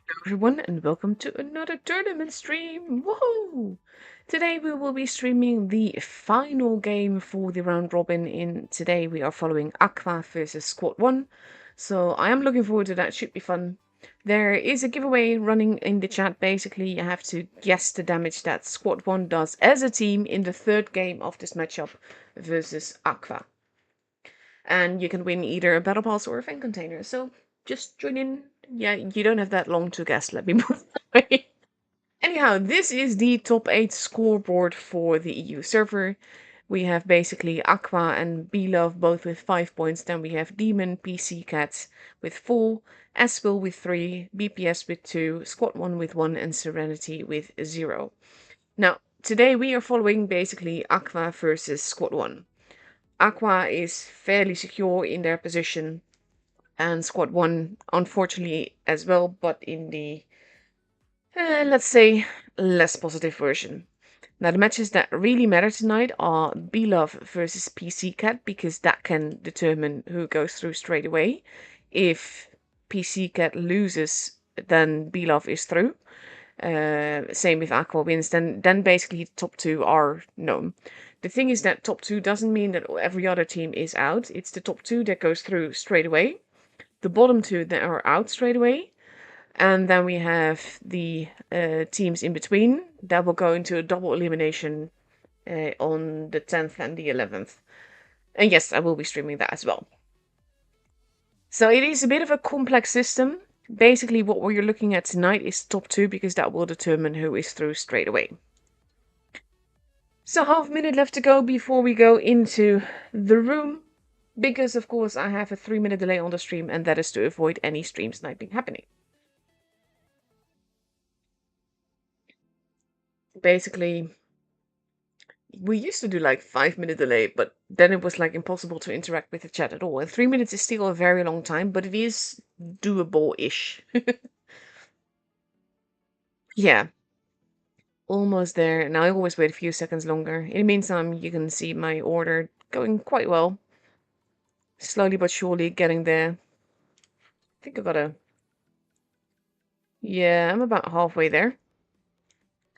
Hello everyone and welcome to another tournament stream. Whoa! Today we will be streaming the final game for the round robin. Today we are following Aqua versus Squad 1. So I am looking forward to that, should be fun. There is a giveaway running in the chat. Basically, you have to guess the damage that Squad 1 does as a team in the third game of this matchup versus Aqua. And you can win either a battle pass or a fan container. So just join in. Yeah, you don't have that long to guess, let me put it that way. Anyhow, this is the top 8 scoreboard for the EU server. We have basically Aqua and B-Love both with 5 points. Then we have Demon, PC Cat with 4, S-WIL with 3, BPS with 2, Squad 1 with 1, and Serenity with 0. Now, today we are following basically Aqua versus Squad 1. Aqua is fairly secure in their position, and Squad 1 unfortunately as well, but in the, let's say, less positive version. Now, the matches that really matter tonight are B-Love versus PC Cat, because that can determine who goes through straight away. If PC Cat loses, then B-Love is through. Same if Aqua wins, then basically the top 2 are known. The thing is that top 2 doesn't mean that every other team is out. It's the top 2 that goes through straight away, the bottom 2 that are out straight away, and then we have the teams in between that will go into a double elimination on the 10th and the 11th. And yes, I will be streaming that as well. So it is a bit of a complex system. Basically, what we're looking at tonight is top 2, because that will determine who is through straight away. So half a minute left to go before we go into the room, because of course I have a 3-minute delay on the stream, and that is to avoid any stream sniping happening. Basically, we used to do like 5-minute delay, but then it was like impossible to interact with the chat at all. And 3 minutes is still a very long time, but it is doable-ish. Yeah, almost there. Now I always wait a few seconds longer. In the meantime, you can see my order going quite well. Slowly but surely getting there. I think I gotta... Yeah, I'm about halfway there.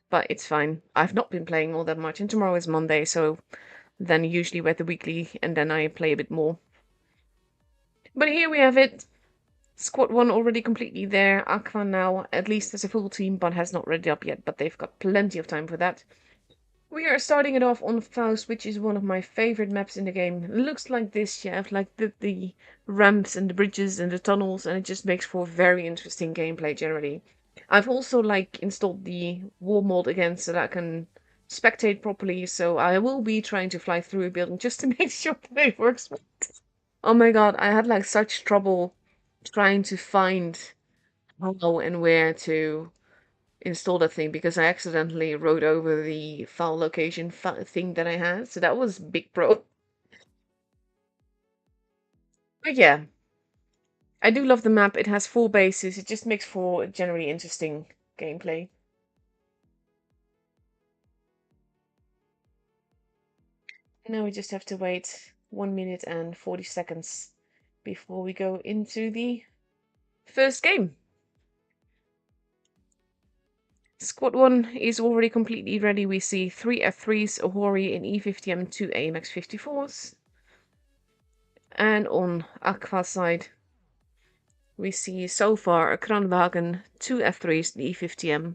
But it's fine. I've not been playing all that much, and tomorrow is Monday, so then usually we're at the weekly, and then I play a bit more. But here we have it. Squad 1 already completely there. Aqua now at least has a full team, but has not ready up yet, but they've got plenty of time for that. We are starting it off on Faust, which is one of my favorite maps in the game. It looks like this. You have like the ramps and the bridges and the tunnels, and it just makes for very interesting gameplay generally. I've also like installed the wall mod again so that I can spectate properly, so I will be trying to fly through a building just to make sure that it works. Oh my god, I had like such trouble trying to find how and where to install that thing, because I accidentally wrote over the file location thing that I had. So that was big pro. But yeah, I do love the map. It has 4 bases. It just makes for generally interesting gameplay. Now we just have to wait 1 minute and 40 seconds before we go into the first game. Squad 1 is already completely ready. We see 3 F3s, a Hori, an E50M, 2 AMX 54s. And on Aqua's side, we see so far a Kranwagen, 2 F3s, the E50M,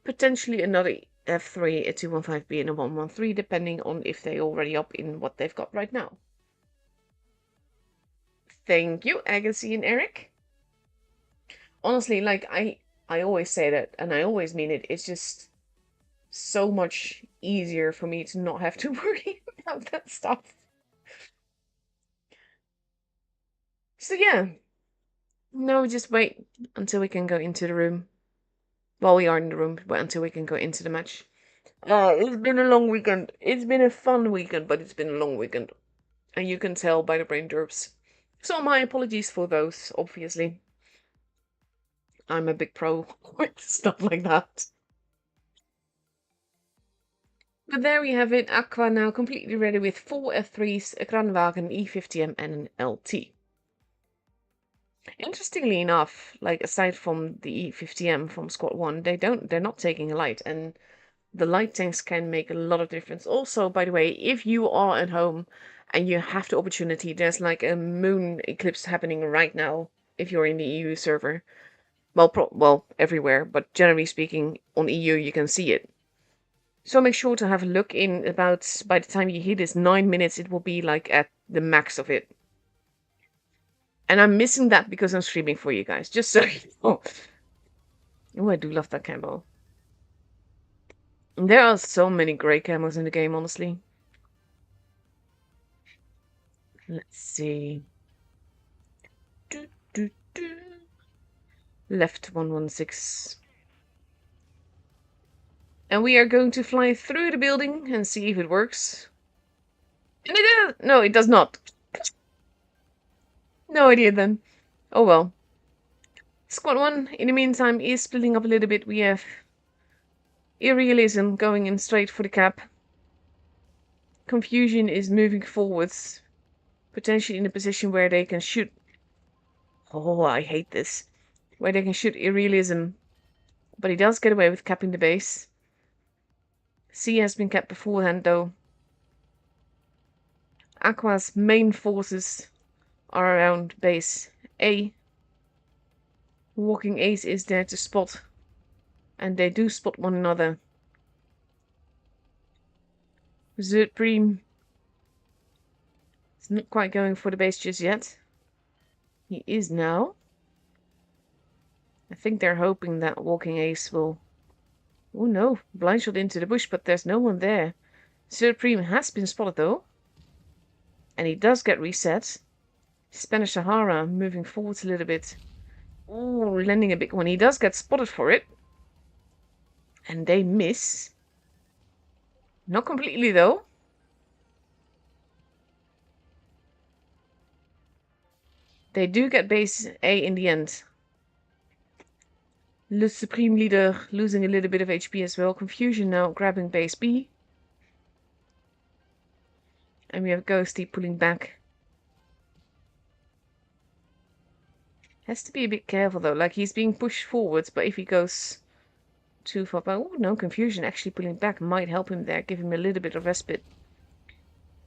potentially another F3, a 215B, and a 113, depending on if they're already up in what they've got right now. Thank you, Agassi and Eric. Honestly, like, I always say that, and I always mean it, it's just so much easier for me to not have to worry about that stuff. So yeah, now we just wait until we can go into the room. Well, we are in the room, but until we can go into the match. It's been a long weekend. It's been a fun weekend, but it's been a long weekend. And you can tell by the brain derps. So my apologies for those, obviously. I'm a big pro with stuff like that. But there we have it. Aqua now completely ready with 4 F3s, a Kranwagen, E50M, and an LT. Interestingly enough, like aside from the E50M from Squad 1, they're not taking a light, and the light tanks can make a lot of difference. Also, by the way, if you are at home and you have the opportunity, there's like a moon eclipse happening right now if you're in the EU server. Well, everywhere, but generally speaking, on EU you can see it. So make sure to have a look in about, by the time you hit this 9 minutes, it will be like at the max of it. And I'm missing that because I'm streaming for you guys, just so you know. Oh, I do love that camo. There are so many great camos in the game, honestly. Let's see. Do, do, do. Left 116. And we are going to fly through the building and see if it works. And it does! No, it does not. No idea then. Oh well. Squad 1, in the meantime, is splitting up a little bit. We have Irrealism going in straight for the cap. Confusion is moving forwards, potentially in a position where they can shoot. Oh, I hate this. Where they can shoot Irrealism. But he does get away with capping the base. C has been capped beforehand, though. Aqua's main forces are around base A. Walking Ace is there to spot. And they do spot one another. Zertpreem is not quite going for the base just yet. He is now. I think they're hoping that Walking Ace will... Oh no, blind shot into the bush, but there's no one there. Zertpreem has been spotted though. And he does get reset. Spanish Sahara moving forwards a little bit. Ooh, landing a big one. He does get spotted for it. And they miss. Not completely though. They do get base A in the end. Le Supreme Leader losing a little bit of HP as well. Confusion now grabbing base B. And we have Ghosty pulling back. Has to be a bit careful though. Like he's being pushed forwards, but if he goes too far back... Oh no, Confusion actually pulling back might help him there. Give him a little bit of respite.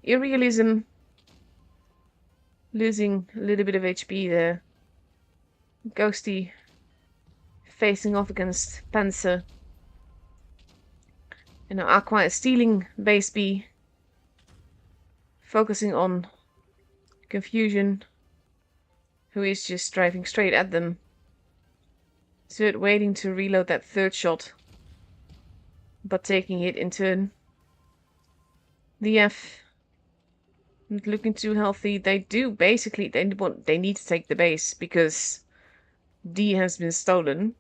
Irrealism losing a little bit of HP there. Ghosty facing off against Panzer. And now Aqua is stealing base B. Focusing on Confusion, who is just driving straight at them. Zert waiting to reload that third shot, but taking it in turn. The F not looking too healthy. They do basically, they need to take the base because D has been stolen.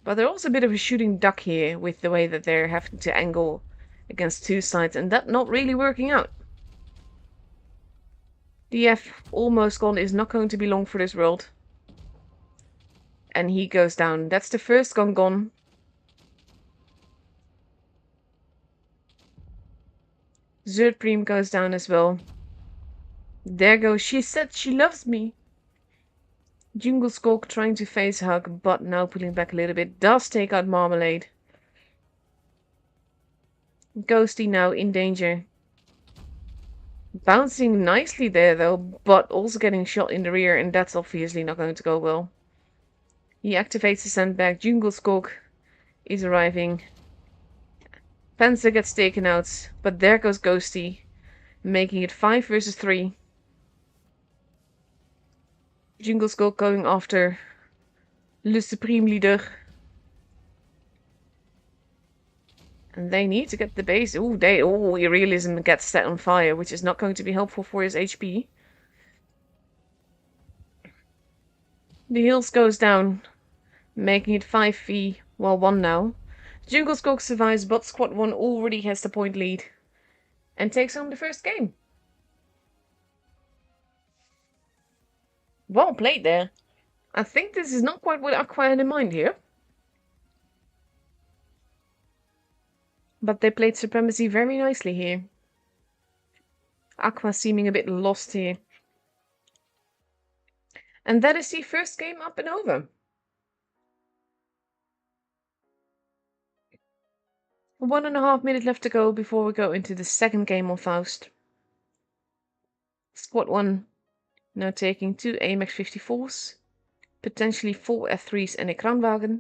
But they're also a bit of a shooting duck here with the way that they're having to angle against two sides, and that not really working out. DF almost gone is not going to be long for this world. And he goes down. That's the first gun gone. Zertpreem goes down as well. There goes She Said She Loves Me. Jungle Skulk trying to face hug, but now pulling back a little bit. Does take out Marmalade. Ghosty now in danger. Bouncing nicely there though, but also getting shot in the rear, and that's obviously not going to go well. He activates the sandbag. Jungle Skulk is arriving. Panzer gets taken out, but there goes Ghosty, making it 5 versus 3. Jungle Skulk going after Le Supreme Leader. And they need to get the base. Irrealism gets set on fire, which is not going to be helpful for his HP. The Hills goes down, making it 5v, well 1 now. Jungle Skulk survives, but Squad 1 already has the point lead and takes home the first game. Well played there. I think this is not quite what Aqua had in mind here. But they played Supremacy very nicely here. Aqua seeming a bit lost here. And that is the first game up and over. 1.5 minutes left to go before we go into the second game on Faust. Squad 1 now taking 2 AMX 54s, potentially 4 F3s and a Kranwagen.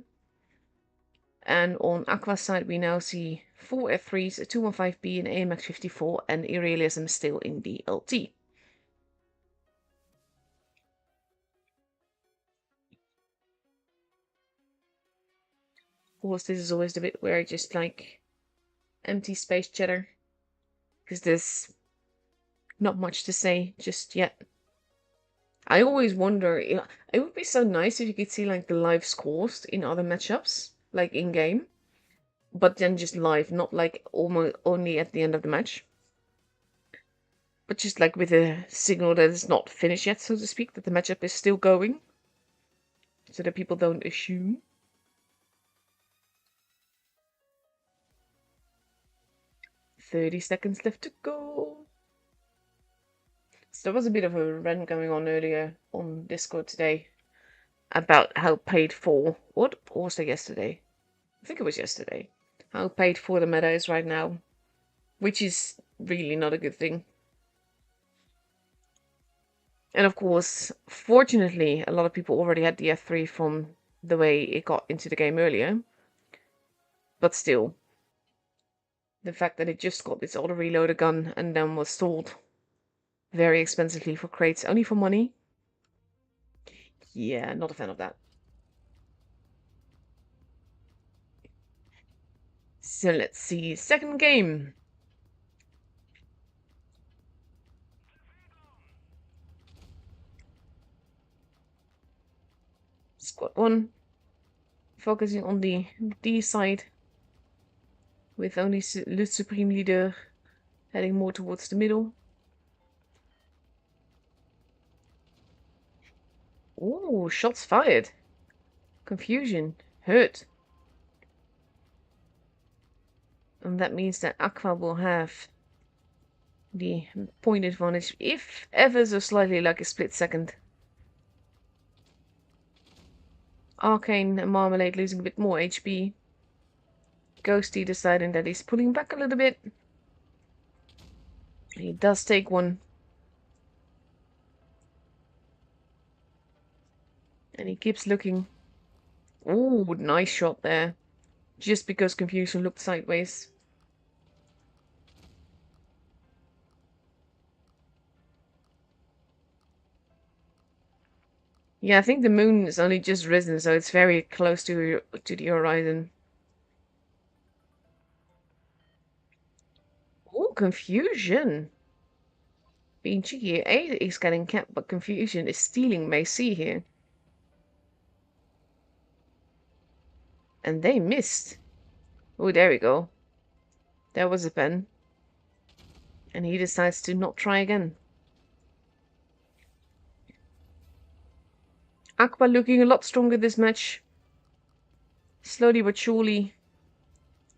And on Aqua's side we now see 4 F3s, a 215B, an AMX 54 and Ireliasm still in the LT. Of course, this is always the bit where I just like empty space chatter, because there's not much to say just yet. I always wonder, it would be so nice if you could see like the live scores in other matchups, like in game, but then just live, not like almost only at the end of the match, but just like with a signal that it's not finished yet, so to speak, that the matchup is still going, so that people don't assume. 30 seconds left to go. So there was a bit of a rant going on earlier on Discord today about how paid for, what was it yesterday? I think it was yesterday. How paid for the meta is right now, which is really not a good thing. And of course, fortunately, a lot of people already had the F3 from the way it got into the game earlier. But still, the fact that it just got its auto reloader gun and then was sold very expensively for crates only for money. Yeah, not a fan of that. So let's see, second game. Squad 1, focusing on the D side, with only Le Supreme Leader heading more towards the middle. Ooh, shots fired. Confusion. Hurt. And that means that Aqua will have the point advantage, if ever so slightly, like a split second. Arcane and Marmalade losing a bit more HP. Ghosty deciding that he's pulling back a little bit. He does take one. And he keeps looking. Ooh, nice shot there. Just because Confusion looked sideways. Yeah, I think the moon is only just risen, so it's very close to the horizon. Ooh, Confusion. Being cheeky here. A is getting capped, but Confusion is stealing May C here. And they missed. Oh, there we go. There was a pen. And he decides to not try again. Aqua looking a lot stronger this match. Slowly but surely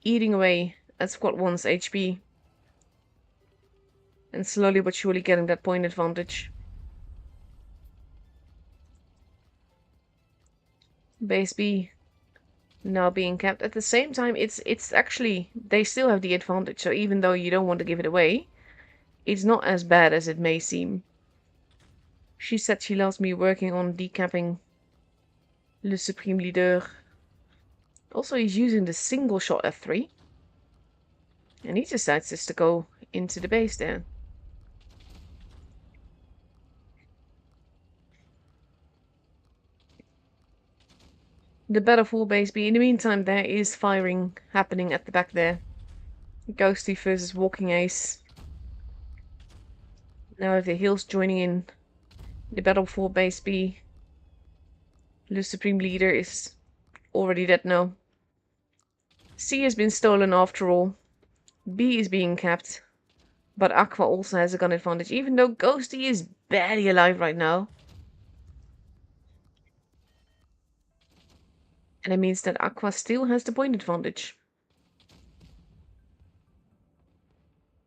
eating away at Squad 1's HP. And slowly but surely getting that point advantage. Base B now being kept. At the same time, it's actually, they still have the advantage, so even though you don't want to give it away, it's not as bad as it may seem. She said she loves me working on decapping Le Supreme Leader. Also, he's using the single shot F3. And he decides just to go into the base there. The battle for base B. In the meantime, there is firing happening at the back there. Ghosty versus Walking Ace. Now the Hills joining in the battle for base B. The Supreme Leader is already dead now. C has been stolen after all. B is being capped. But Aqua also has a gun advantage, even though Ghosty is barely alive right now. And it means that Aqua still has the point advantage.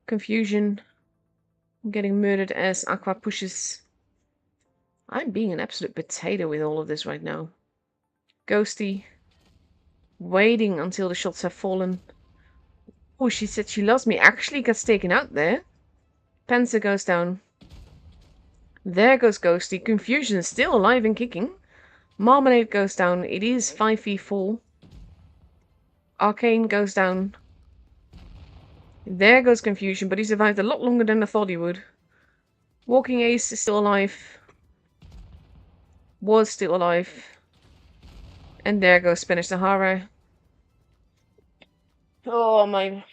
Confusion getting murdered as Aqua pushes I'm being an absolute potato with all of this right now. Ghosty. Waiting until the shots have fallen. Oh, she said she loves me. Actually gets taken out there. Panzer goes down. There goes Ghosty. Confusion is still alive and kicking. Marmalade goes down. It is 5v4. Arcane goes down. There goes Confusion, but he survived a lot longer than I thought he would. Walking Ace is still alive. Was still alive. And there goes Spanish Sahara. Oh, my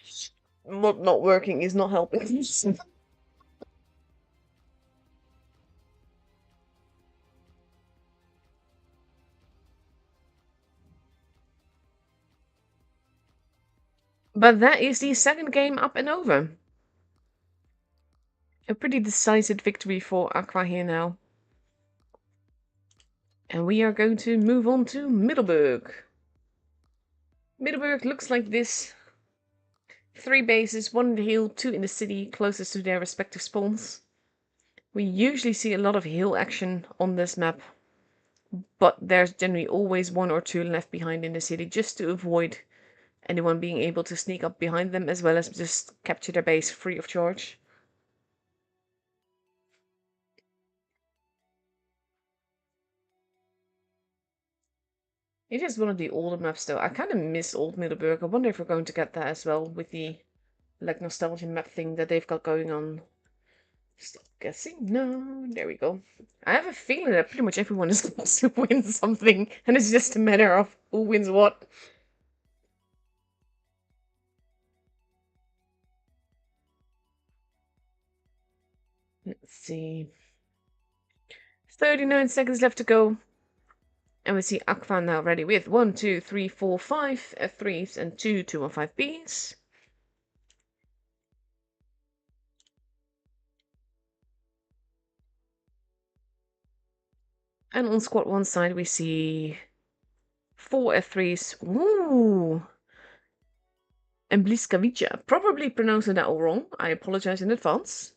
mod not working is not helping. But that is the second game up and over. A pretty decisive victory for Aqua here now. And we are going to move on to Middleburg. Middleburg looks like this. 3 bases, 1 in the hill, 2 in the city, closest to their respective spawns. We usually see a lot of hill action on this map, but there's generally always 1 or 2 left behind in the city, just to avoid anyone being able to sneak up behind them, as well as just capture their base free of charge. It is one of the older maps though. I kind of miss old Middleburg. I wonder if we're going to get that as well with the like nostalgia map thing that they've got going on. Stop guessing. No, there we go. I have a feeling that pretty much everyone is going to win something, and it's just a matter of who wins what. Let's see. 39 seconds left to go. And we see Aqua now ready with 1, 2, 3, 4, 5 F3s and 2 215Bs. And on squad 1 side we see 4 F3s. Ooh! And Bliskavica. Probably pronouncing that all wrong. I apologize in advance.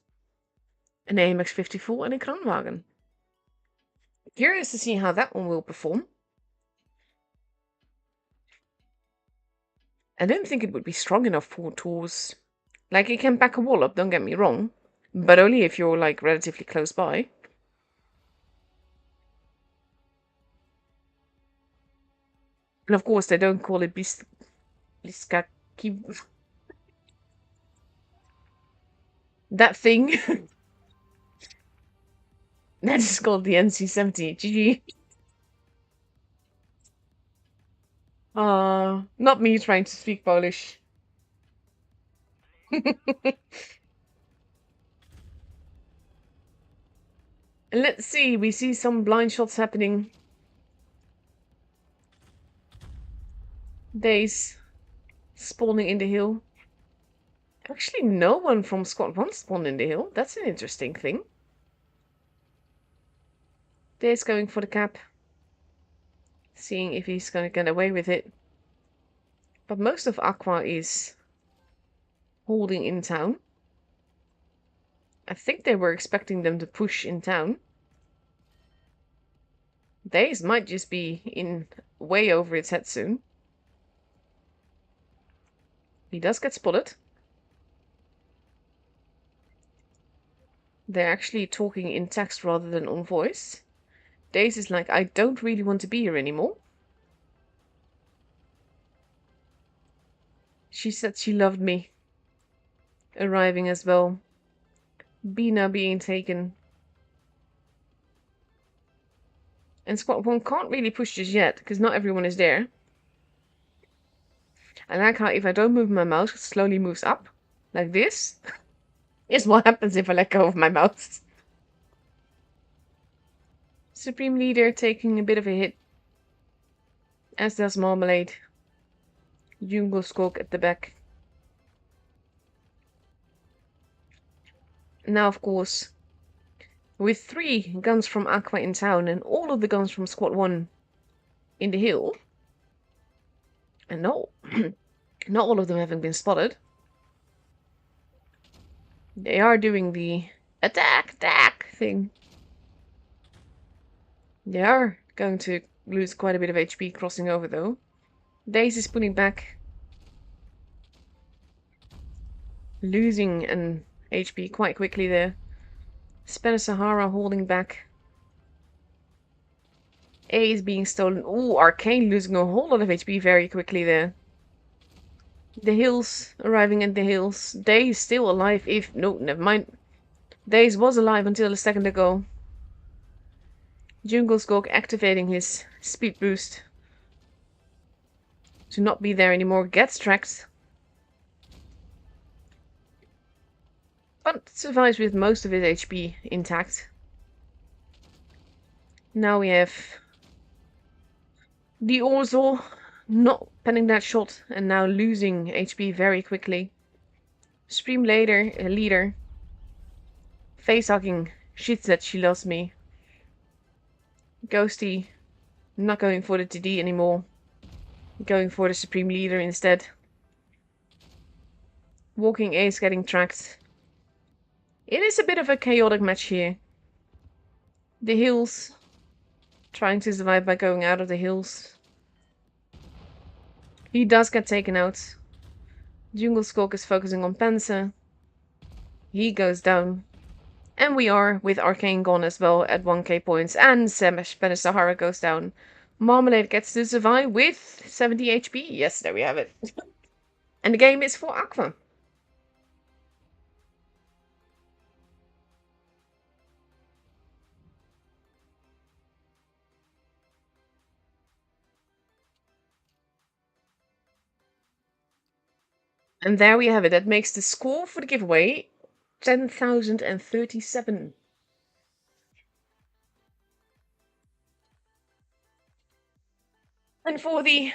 An AMX 54 and a Kranwagen. Curious to see how that one will perform. I don't think it would be strong enough for tours. Like, it can back a wall up, don't get me wrong. But only if you're, like, relatively close by. And of course, they don't call it Bliskaki. That thing. That is called the NC-70. GG. Not me trying to speak Polish. Let's see, we see some blind shots happening. Days spawning in the hill. Actually, no one from squad 1 spawned in the hill. That's an interesting thing. Days going for the cap. Seeing if he's going to get away with it. But most of Aqua is holding in town. I think they were expecting them to push in town. Days might just be in way over its head soon. He does get spotted. They're actually talking in text rather than on voice. Days is like, I don't really want to be here anymore. She said she loved me. Arriving as well. Bina being taken. And squad 1 can't really push just yet, because not everyone is there. I like how if I don't move my mouse, it slowly moves up. Like this. Is what happens if I let go of my mouse. Supreme Leader taking a bit of a hit. As does Marmalade. Jungle Skog at the back. Now, of course, with 3 guns from Aqua in town and all of the guns from Squad 1 in the hill, and no, not all of them having been spotted, they are doing the attack thing. They are going to lose quite a bit of HP crossing over, though. Daze is putting back. Losing an HP quite quickly there. Sahara holding back. A is being stolen. Ooh, Arcane losing a whole lot of HP very quickly there. The hills, arriving at the hills. Daze still alive if... No, never mind. Daze was alive until a second ago. Jungle Skog activating his speed boost. To not be there anymore. Gets tracked. But survives with most of his HP intact. Now we have the Orzo not penning that shot and now losing HP very quickly. Stream leader. Face hugging. She said she loves me. Ghosty not going for the TD anymore. Going for the Supreme Leader instead. Walking Ace getting tracked. It is a bit of a chaotic match here. The hills. Trying to survive by going out of the hills. He does get taken out. Jungle Skog is focusing on Panzer. He goes down. And we are with Arcane gone as well at 1k points. And Spanish Sahara goes down. Marmalade gets to survive with 70 HP. Yes, there we have it. And the game is for Aqua. And there we have it. That makes the score for the giveaway 10,037. And for the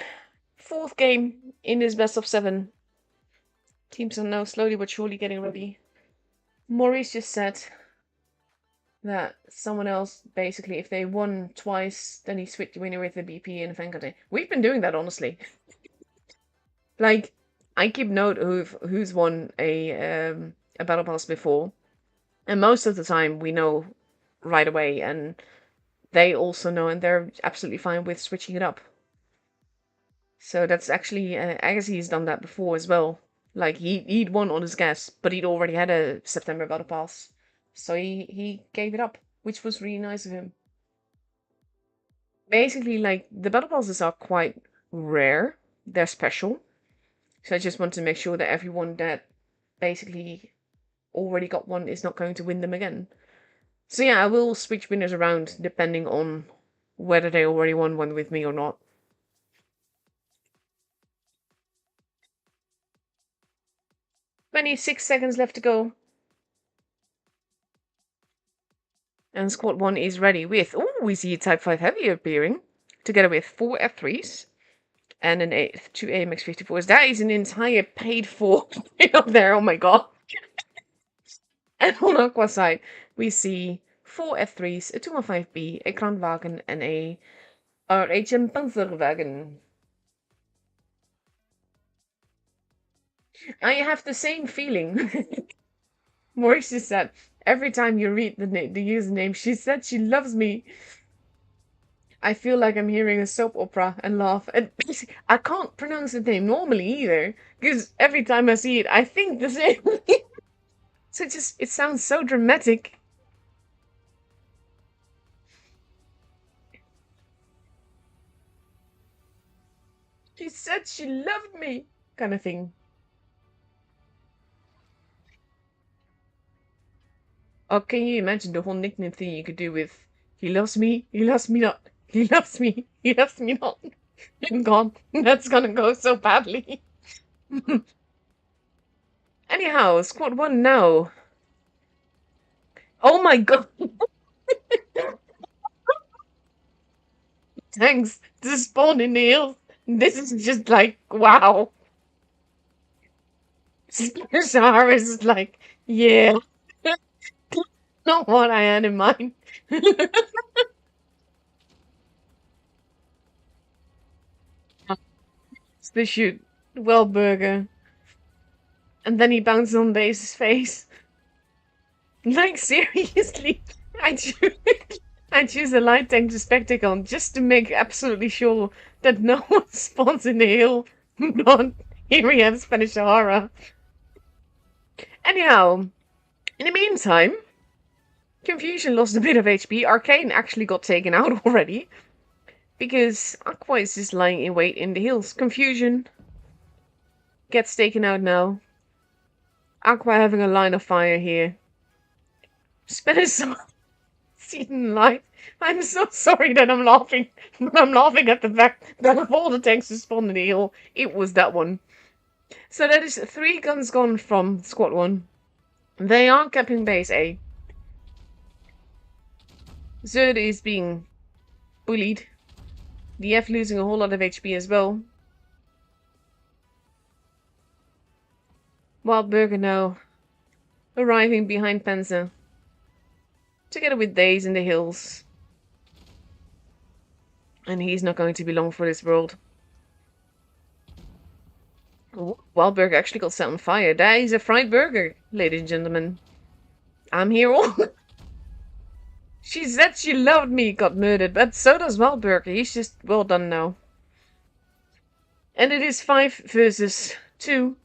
fourth game in this best of 7, teams are now slowly but surely getting ready. Maurice just said that someone else, basically, if they won twice, then he switched the winner with the BP and Fankate. We've been doing that, honestly. Like, I keep note of who's won a battle pass before, and most of the time we know right away, and they also know, and they're absolutely fine with switching it up. So that's actually, I guess he's done that before as well. Like, he'd won on his guess, but he'd already had a September battle pass. So he gave it up, which was really nice of him. Basically, like, the battle passes are quite rare. They're special. So I just want to make sure that everyone that basically already got one is not going to win them again. So yeah, I will switch winners around depending on whether they already won one with me or not. 26 seconds left to go. And squad 1 is ready with... Oh, we see a Type 5 Heavy appearing. Together with 4 F3s. And an 2 AMX-54s. That is an entire paid for up there. Oh my god. And on Aqua side, we see 4 F3s, a 215B, a Kranwagen, and a RHM Panzerwagen. I have the same feeling. Maurice said, every time you read the username, she said she loves me. I feel like I'm hearing a soap opera and laugh. And I can't pronounce the name normally either, because every time I see it, I think the same. So it sounds so dramatic. She said she loved me, kind of thing. Oh, can you imagine the whole nickname thing you could do with he loves me not, he loves me not. God, that's gonna go so badly. Anyhow, squad 1 now. Oh my god. Thanks to spawn in the hills. This is just like, wow. Sahara is like, yeah. Not what I had in mind. It's the shoot. Well, burger. And then he bounces on Base's face. Like, seriously? I do. I choose a light tank to spectacle on just to make absolutely sure that no one spawns in the hill. Not here we have Spanish Sahara. Anyhow, in the meantime, Confusion lost a bit of HP. Arcane actually got taken out already. Because Aqua is just lying in wait in the hills. Confusion gets taken out now. Aqua having a line of fire here. Spanish Season light. I'm so sorry that I'm laughing. I'm laughing at the fact that of all the tanks to spawn in the hill, it was that one. So that is 3 guns gone from squad 1. They are capping base A. Zerd is being bullied. The F losing a whole lot of HP as well. Wildburger now arriving behind Panzer. Together with Days in the hills. And he's not going to be long for this world. Wildburger actually got set on fire. That is a fried burger, ladies and gentlemen. I'm here all... She said she loved me, got murdered, but so does Wildburger. He's just well done now. And it is 5 versus 2,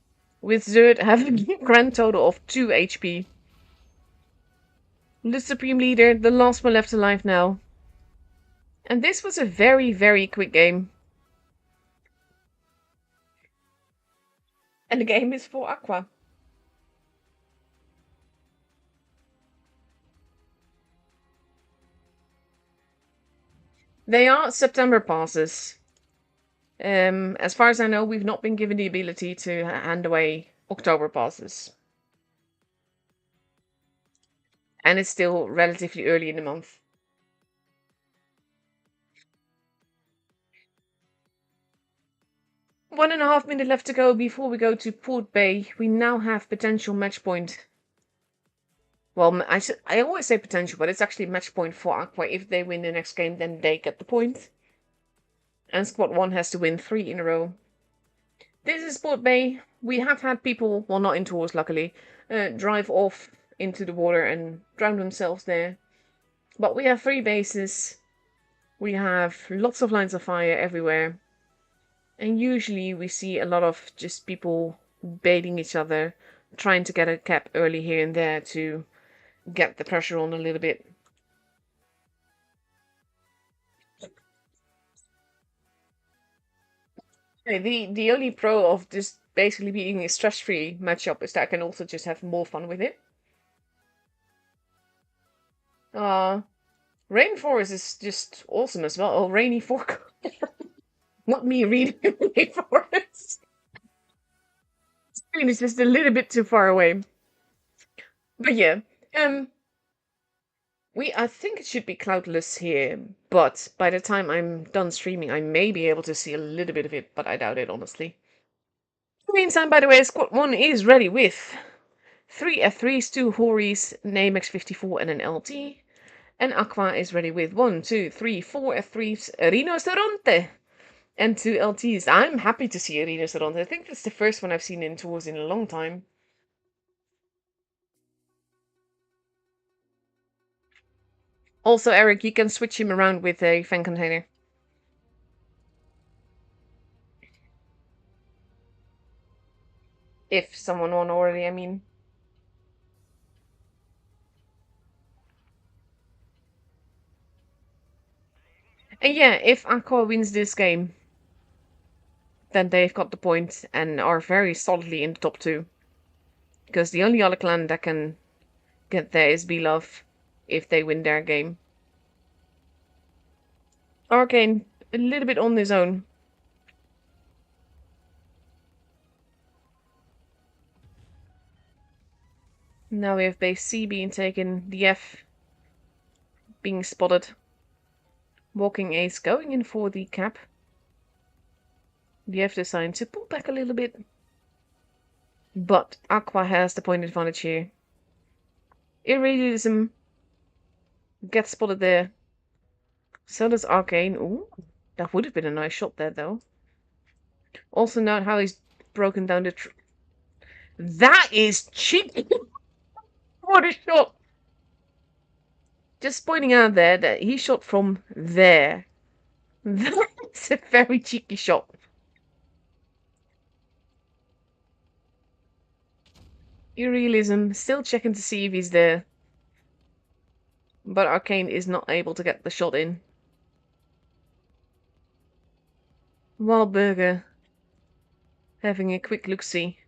with Zerd having a grand total of 2 HP. The Supreme Leader, the last one left alive now. And this was a very, very quick game. And the game is for Aqua. They are September passes. As far as I know, we've not been given the ability to hand away October passes. And it's still relatively early in the month. One and a half minute left to go before we go to Port Bay. We now have potential match point. Well, I always say potential, but it's actually match point for Aqua. If they win the next game, then they get the point. And squad 1 has to win 3 in a row. This is Port Bay. We have had people, well, not in tours, luckily, drive off into the water and drown themselves there. But we have 3 bases. We have lots of lines of fire everywhere. And usually we see a lot of just people baiting each other, trying to get a cap early here and there to get the pressure on a little bit. The only pro of just basically being a stress-free matchup is that I can also just have more fun with it. Rainforest is just awesome as well. Oh, Rainy Fork. Not me reading Rainforest. Screen is just a little bit too far away. But yeah, I think it should be cloudless here, but by the time I'm done streaming, I may be able to see a little bit of it, but I doubt it, honestly. In the meantime, by the way, squad 1 is ready with 3 F3s, 2 Horis, an AMX-54 and an LT. And Aqua is ready with 1, 2, 3, 4 F3s, a Rinoceronte, and 2 LTs. I'm happy to see a Rinoceronte. I think that's the first one I've seen in tours in a long time. Also, Eric, you can switch him around with a fan container. If someone won already, I mean. And yeah, if Aqua wins this game, then they've got the point and are very solidly in the top 2. Because the only other clan that can get there is Beloved if they win their game. Arcane, a little bit on his own. Now we have base C being taken, the F being spotted. Walking Ace going in for the cap. The F decided to pull back a little bit. But Aqua has the point advantage here. Irradialism gets spotted there. So does Arcane. Ooh, that would have been a nice shot there, though. Also note how he's broken down the... That is cheap! What a shot! Just pointing out there that he shot from there. That's a very cheeky shot. Irrealism, still checking to see if he's there. But Arcane is not able to get the shot in. Wahlberger having a quick look-see,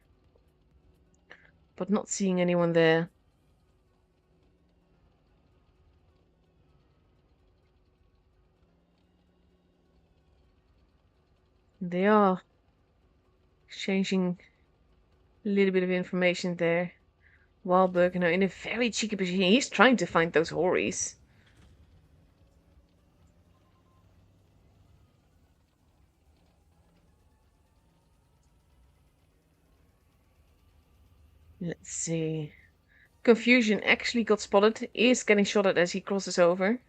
but not seeing anyone there. They are exchanging a little bit of information there. Wahlberger now in a very cheeky position. He's trying to find those hories. Let's see. Confusion actually got spotted. Is getting shot at as he crosses over.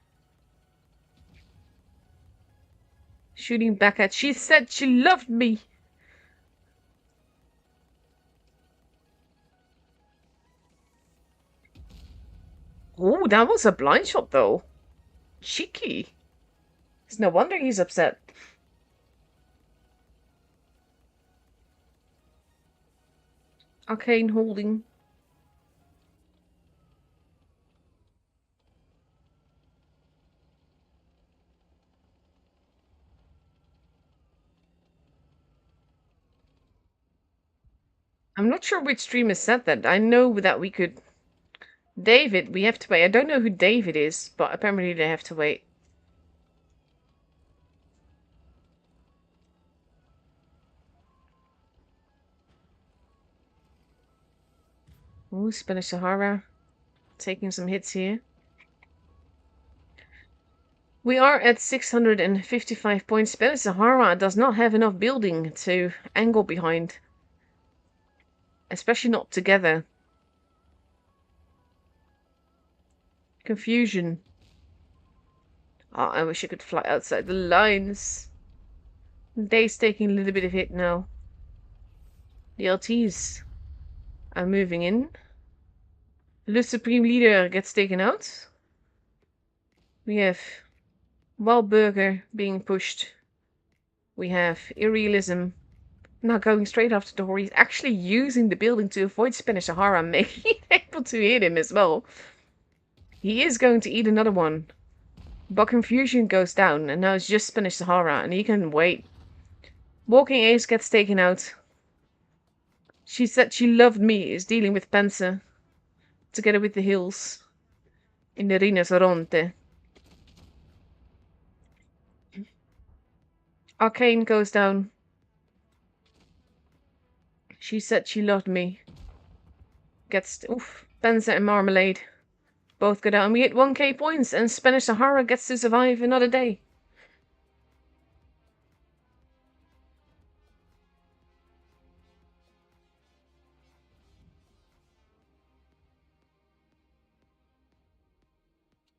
Shooting back at. She said she loved me. Oh, that was a blind shot though. Cheeky. It's no wonder he's upset. Arcane holding. I'm not sure which streamer said that. I know that we could... David, we have to wait. I don't know who David is, but apparently they have to wait. Ooh, Spanish Sahara. Taking some hits here. We are at 655 points. Spanish Sahara does not have enough building to angle behind. Especially not together. Confusion. Oh, I wish I could fly outside the lines. Day's taking a little bit of hit now. The LTs are moving in. Le Supreme Leader gets taken out. We have Wahlberger being pushed. We have Irrealism now going straight after the Hori. He's actually using the building to avoid Spanish Sahara, making able to hit him as well. He is going to eat another one. But Confusion goes down, and now it's just Spanish Sahara, and he can wait. Walking Ace gets taken out. She said she loved me is dealing with Panzer. Together with the hills. In the Rinoceronte. Arcane goes down. She said she loved me. Gets... Oof. Panzer and Marmalade. Both go down. We hit 1k points, and Spanish Sahara gets to survive another day.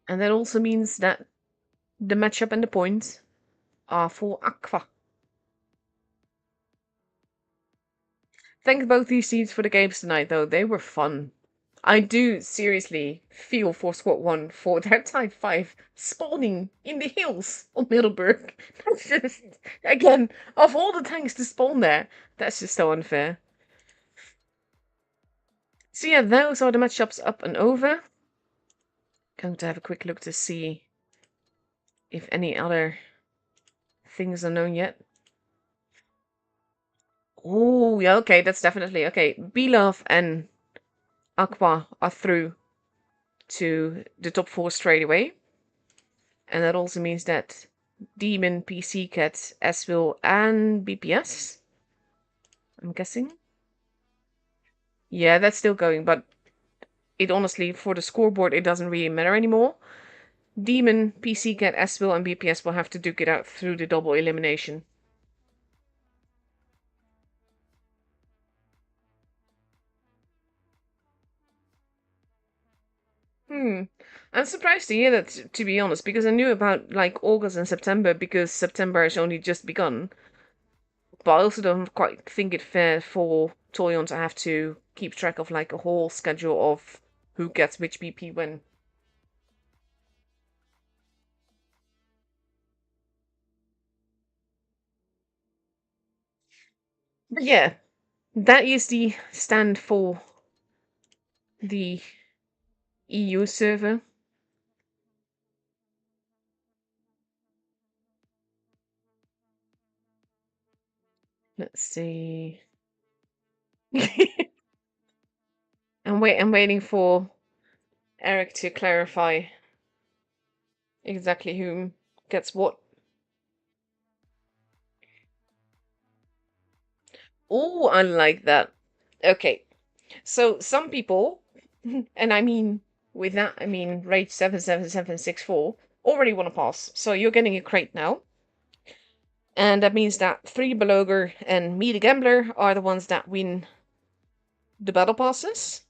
And that also means that the matchup and the points are for Aqua. Thank both these teams for the games tonight, though. They were fun. I do seriously feel for Squad 1 for their Type 5 spawning in the hills of Middleburg. That's just, again, of all the tanks to spawn there, that's just so unfair. So yeah, those are the matchups up and over. Going to have a quick look to see if any other things are known yet. Oh, yeah, okay, that's definitely... Okay, Belove and Aqua are through to the top 4 straight away. And that also means that Demon, PC Cat, S-WIL, and BPS, I'm guessing. Yeah, that's still going, but it honestly, for the scoreboard, it doesn't really matter anymore. Demon, PC Cat, S-WIL, and BPS will have to duke it out through the double elimination. I'm surprised to hear that, to be honest, because I knew about, like, August and September, because September has only just begun. But I also don't quite think it fair for Toyon to have to keep track of, like, a whole schedule of who gets which BP when. But yeah, that is the stand for the EU server. Let's see. I'm waiting for Eric to clarify exactly whom gets what. Oh, I like that. Okay, so some people, and I mean with that I mean rate 77764, already want to pass. So you're getting a crate now. And that means that 3 Beloger and me the Gambler are the ones that win the battle passes.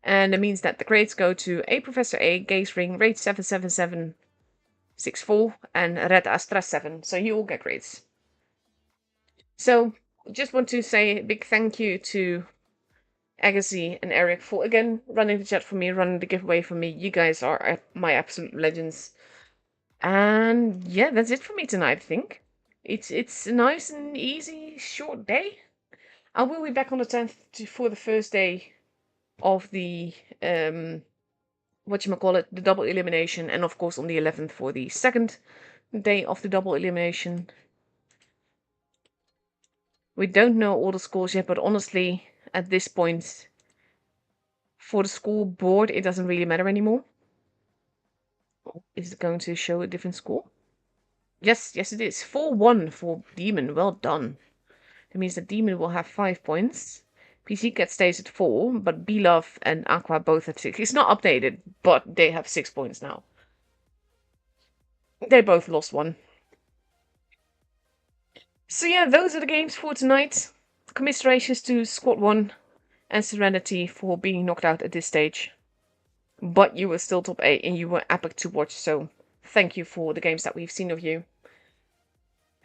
And it means that the crates go to A Professor A, Gaze Ring, rate 77764, and Red Astra 7. So you all get crates. So just want to say a big thank you to Agassi and Eric for again running the chat for me, running the giveaway for me. You guys are my absolute legends. And yeah, that's it for me tonight, I think. It's a nice and easy, short day. I will be back on the 10th for the first day of the whatchamacallit, the double elimination, and of course on the 11th for the second day of the double elimination. We don't know all the scores yet, but honestly, at this point, for the school board, it doesn't really matter anymore. Is it going to show a different score? Yes, yes it is. 4-1 for Demon. Well done. That means that Demon will have 5 points. PC Cat stays at 4, but Belove and Aqua both at 6. It's not updated, but they have 6 points now. They both lost 1. So yeah, those are the games for tonight. Commiserations to Squad 1 and Serenity for being knocked out at this stage. But you were still top 8 and you were epic to watch, so thank you for the games that we've seen of you.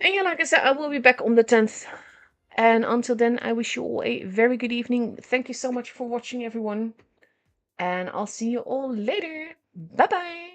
And yeah, like I said, I will be back on the 10th. And until then, I wish you all a very good evening. Thank you so much for watching, everyone. And I'll see you all later. Bye-bye.